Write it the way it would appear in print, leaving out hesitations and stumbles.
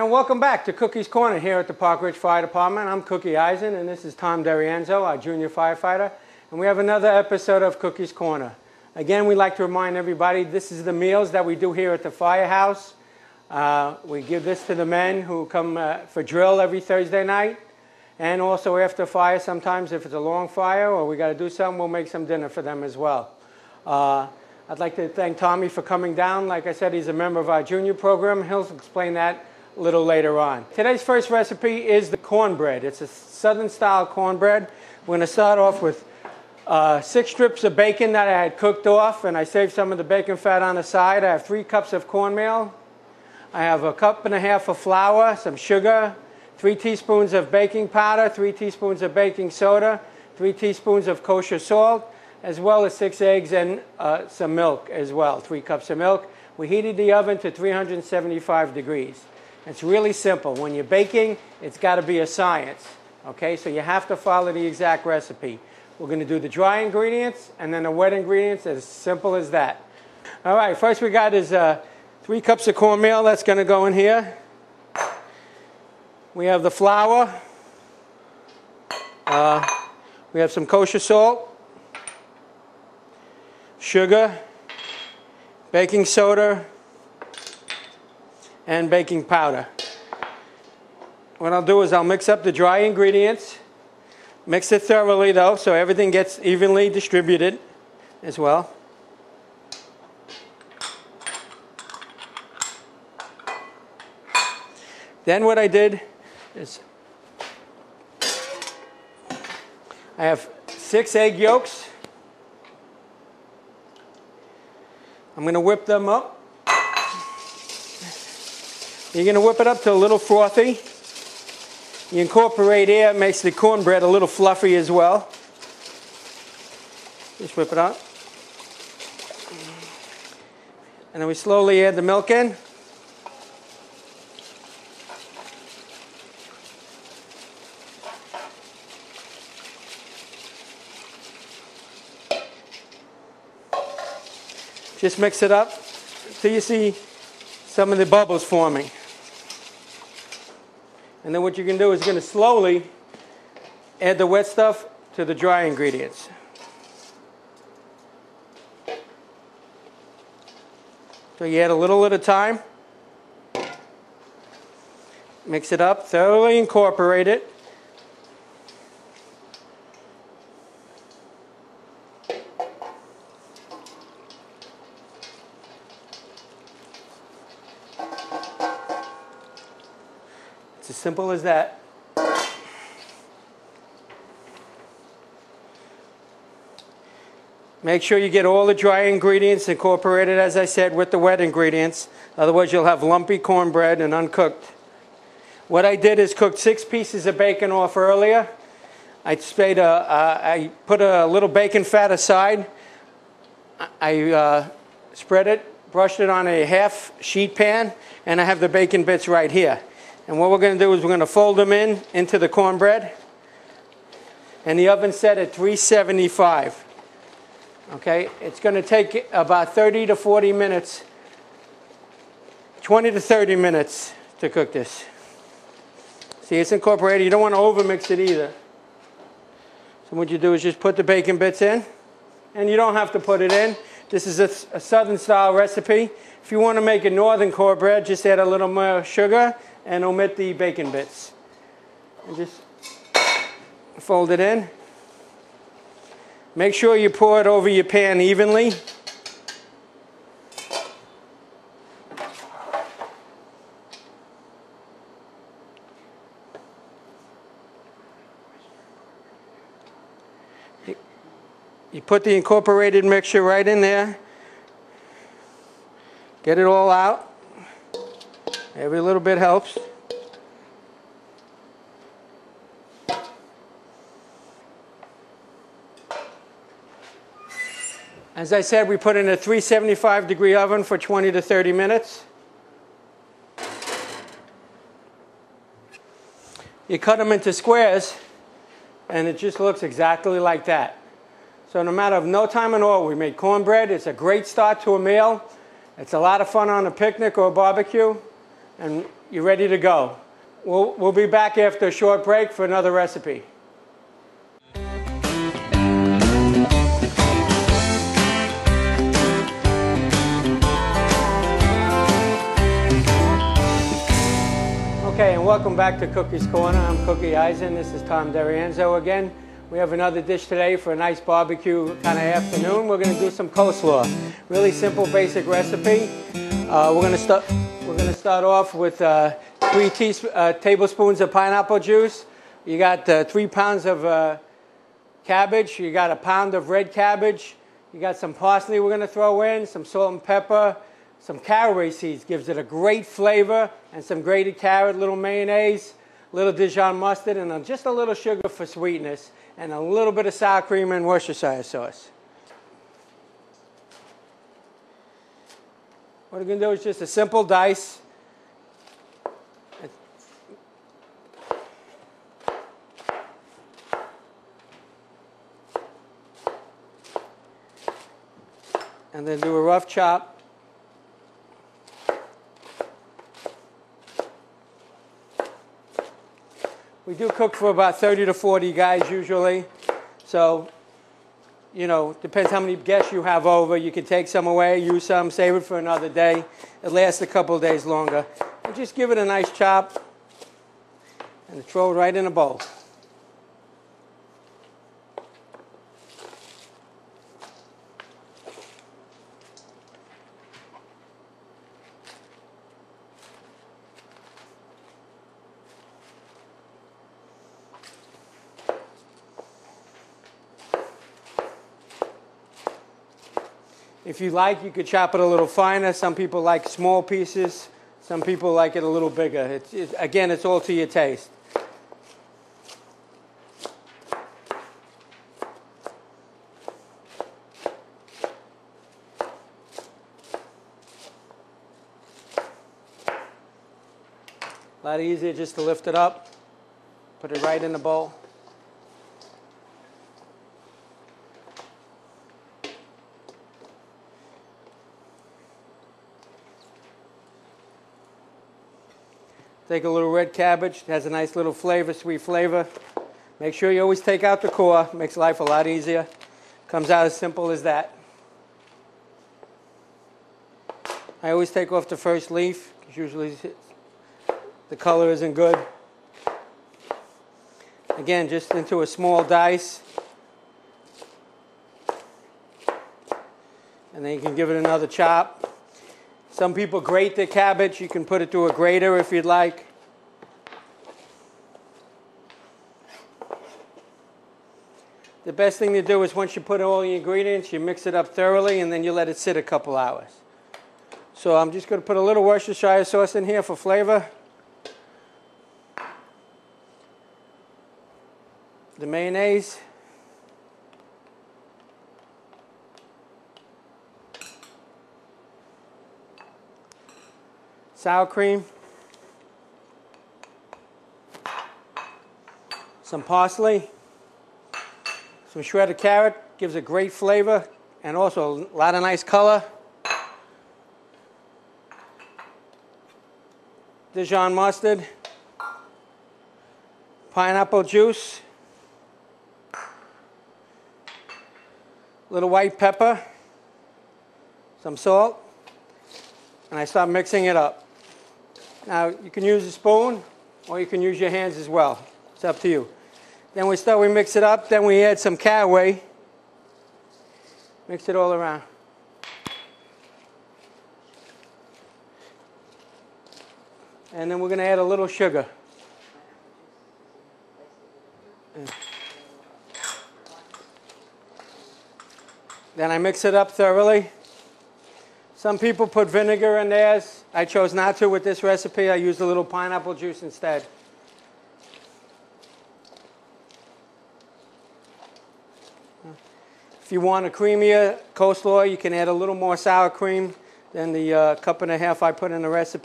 And welcome back to Cookey's Corner here at the Park Ridge Fire Department. I'm Cookie Eisen, and this is Tom Derienzo, our junior firefighter. And we have another episode of Cookey's Corner. Again, we'd like to remind everybody, this is the meals that we do here at the firehouse. We give this to the men who come for drill every Thursday night. And also after fire, sometimes if it's a long fire or we got to do something, we'll make some dinner for them as well. I'd like to thank Tommy for coming down. Like I said, he's a member of our junior program. He'll explain that a little later on. Today's first recipe is the cornbread. It's a southern style cornbread. We're going to start off with 6 strips of bacon that I had cooked off, and I saved some of the bacon fat on the side. I have 3 cups of cornmeal. I have a cup and a half of flour, some sugar, 3 teaspoons of baking powder, 3 teaspoons of baking soda, 3 teaspoons of kosher salt, as well as 6 eggs and some milk as well, 3 cups of milk. We heated the oven to 375 degrees. It's really simple. When you're baking, it's got to be a science. Okay, so you have to follow the exact recipe. We're going to do the dry ingredients and then the wet ingredients, as simple as that. All right, first we got is 3 cups of cornmeal. That's going to go in here. We have the flour. We have some kosher salt, sugar, baking soda, and baking powder. What I'll do is I'll mix up the dry ingredients. Mix it thoroughly though, so everything gets evenly distributed as well. Then what I did is I have 6 egg yolks. I'm going to whip them up. You're going to whip it up to a little frothy. You incorporate air, it makes the cornbread a little fluffy as well. Just whip it up. And then we slowly add the milk in. Just mix it up till you see some of the bubbles forming. And then what you can do is you're going to slowly add the wet stuff to the dry ingredients. So you add a little at a time. Mix it up, thoroughly incorporate it. It's as simple as that. Make sure you get all the dry ingredients incorporated, as I said, with the wet ingredients. Otherwise you'll have lumpy cornbread and uncooked. What I did is cooked 6 pieces of bacon off earlier. I put a little bacon fat aside. I spread it, brushed it on a half sheet pan, and I have the bacon bits right here. And what we're going to do is we're going to fold them into the cornbread. And the oven set at 375. Okay, it's going to take about 30 to 40 minutes, 20 to 30 minutes to cook this. See, it's incorporated. You don't want to overmix it either. So what you do is just put the bacon bits in. And you don't have to put it in. This is a southern style recipe. If you want to make a northern cornbread, just add a little more sugar and omit the bacon bits. And just fold it in. Make sure you pour it over your pan evenly. You put the incorporated mixture right in there. Get it all out. Every little bit helps. As I said, we put in a 375 degree oven for 20 to 30 minutes. You cut them into squares, and it just looks exactly like that. So no matter of no time at all, we made cornbread. It's a great start to a meal. It's a lot of fun on a picnic or a barbecue. and you're ready to go. We'll be back after a short break for another recipe. Okay, and welcome back to Cookie's Corner. I'm Cookie Eisen. This is Tom Darienzo again. We have another dish today for a nice barbecue kind of afternoon. We're going to do some coleslaw. Really simple, basic recipe. We're going to start off with 3 tablespoons of pineapple juice. You got 3 pounds of cabbage. You got a pound of red cabbage. You got some parsley we're going to throw in, some salt and pepper. Some caraway seeds gives it a great flavor, and some grated carrot, little mayonnaise, little Dijon mustard, and just a little sugar for sweetness, and a little bit of sour cream and Worcestershire sauce. What we're going to do is just a simple dice. And then do a rough chop. We do cook for about 30 to 40 guys usually, so, you know, depends how many guests you have over. You can take some away, use some, save it for another day. It lasts a couple of days longer. And just give it a nice chop and throw it right in a bowl. If you like, you could chop it a little finer. Some people like small pieces. Some people like it a little bigger. Again, it's all to your taste. A lot easier just to lift it up, put it right in the bowl. Take a little red cabbage. It has a nice little flavor, sweet flavor. Make sure you always take out the core. Makes life a lot easier. Comes out as simple as that. I always take off the first leaf, because usually the color isn't good. Again, just into a small dice. And then you can give it another chop. Some people grate their cabbage. You can put it through a grater if you'd like. The best thing to do is once you put all the ingredients, you mix it up thoroughly, and then you let it sit a couple hours. So I'm just going to put a little Worcestershire sauce in here for flavor. The mayonnaise. Sour cream, some parsley, some shredded carrot, gives a great flavor and also a lot of nice color. Dijon mustard, pineapple juice, little white pepper, some salt, and I start mixing it up. Now, you can use a spoon, or you can use your hands as well. It's up to you. Then we mix it up, then we add some caraway. Mix it all around. And then we're going to add a little sugar. Then I mix it up thoroughly. Some people put vinegar in theirs. I chose not to with this recipe. I used a little pineapple juice instead. If you want a creamier coleslaw, you can add a little more sour cream than the cup and a half I put in the recipe.